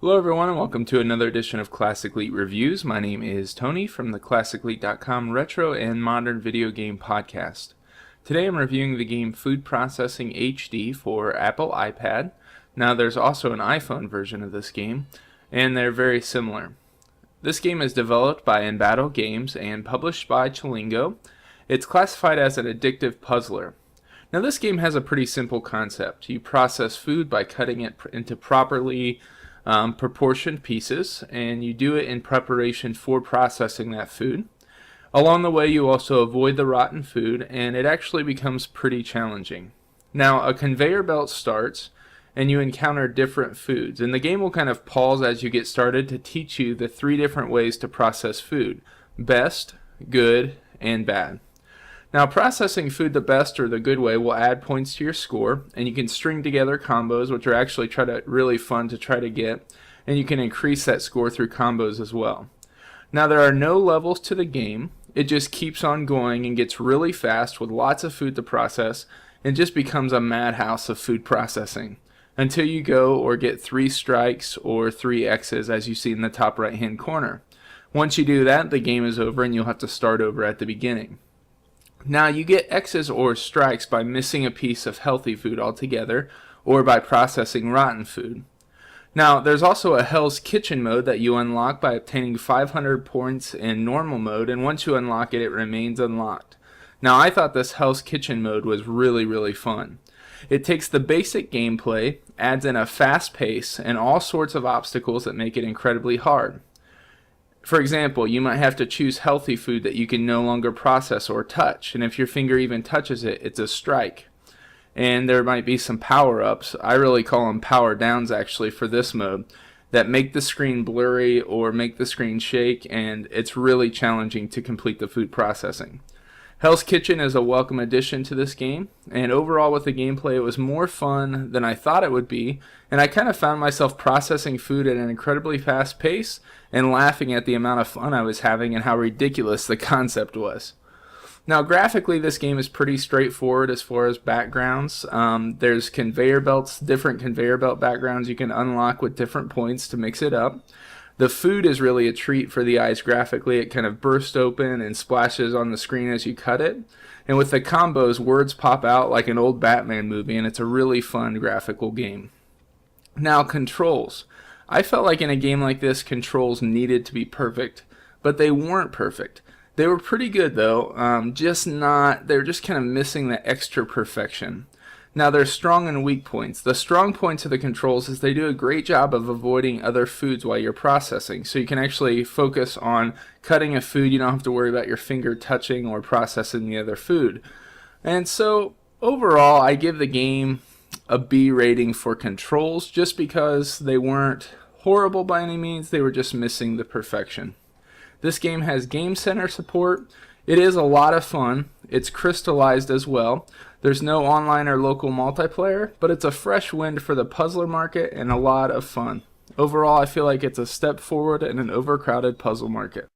Hello everyone and welcome to another edition of Classic Elite Reviews. My name is Tony from the ClassicElite.com Retro and Modern Video Game Podcast. Today I'm reviewing the game Food Processing HD for Apple iPad. Now there's also an iPhone version of this game, and they're very similar. This game is developed by Embattle Games and published by Chilingo. It's classified as an addictive puzzler. Now this game has a pretty simple concept. You process food by cutting it into properly proportioned pieces, and you do it in preparation for processing that food. Along the way you also avoid the rotten food, and it actually becomes pretty challenging. Now a conveyor belt starts and you encounter different foods, and the game will kind of pause as you get started to teach you the three different ways to process food: best, good, and bad. Now processing food the best or the good way will add points to your score, and you can string together combos, which are actually really fun to try to get, and you can increase that score through combos as well. Now there are no levels to the game. It just keeps on going and gets really fast with lots of food to process, and just becomes a madhouse of food processing until you go or get 3 strikes or 3 X's, as you see in the top right hand corner. Once you do that, the game is over and you'll have to start over at the beginning. Now you get X's or strikes by missing a piece of healthy food altogether, or by processing rotten food. Now there's also a Hell's Kitchen mode that you unlock by obtaining 500 points in normal mode, and once you unlock it, it remains unlocked. Now I thought this Hell's Kitchen mode was really fun. It takes the basic gameplay, adds in a fast pace, and all sorts of obstacles that make it incredibly hard. For example, you might have to choose healthy food that you can no longer process or touch, and if your finger even touches it, it's a strike. And there might be some power-ups, I really call them power-downs actually for this mode, that make the screen blurry or make the screen shake, and it's really challenging to complete the food processing. Hell's Kitchen is a welcome addition to this game, and overall with the gameplay it was more fun than I thought it would be, and I kind of found myself processing food at an incredibly fast pace and laughing at the amount of fun I was having and how ridiculous the concept was. Now graphically this game is pretty straightforward as far as backgrounds. There's conveyor belts, different conveyor belt backgrounds you can unlock with different points to mix it up. The food is really a treat for the eyes graphically. It kind of bursts open and splashes on the screen as you cut it. And with the combos, words pop out like an old Batman movie, and it's a really fun graphical game. Now controls. I felt like in a game like this, controls needed to be perfect, but they weren't perfect. They were pretty good though, they were just kind of missing the extra perfection. Now there's strong and weak points. The strong points of the controls is they do a great job of avoiding other foods while you're processing. So you can actually focus on cutting a food. You don't have to worry about your finger touching or processing the other food. And so overall I give the game a B rating for controls, just because they weren't horrible by any means. They were just missing the perfection. This game has Game Center support. It is a lot of fun. It's crystallized as well. There's no online or local multiplayer, but it's a fresh wind for the puzzler market and a lot of fun. Overall, I feel like it's a step forward in an overcrowded puzzle market.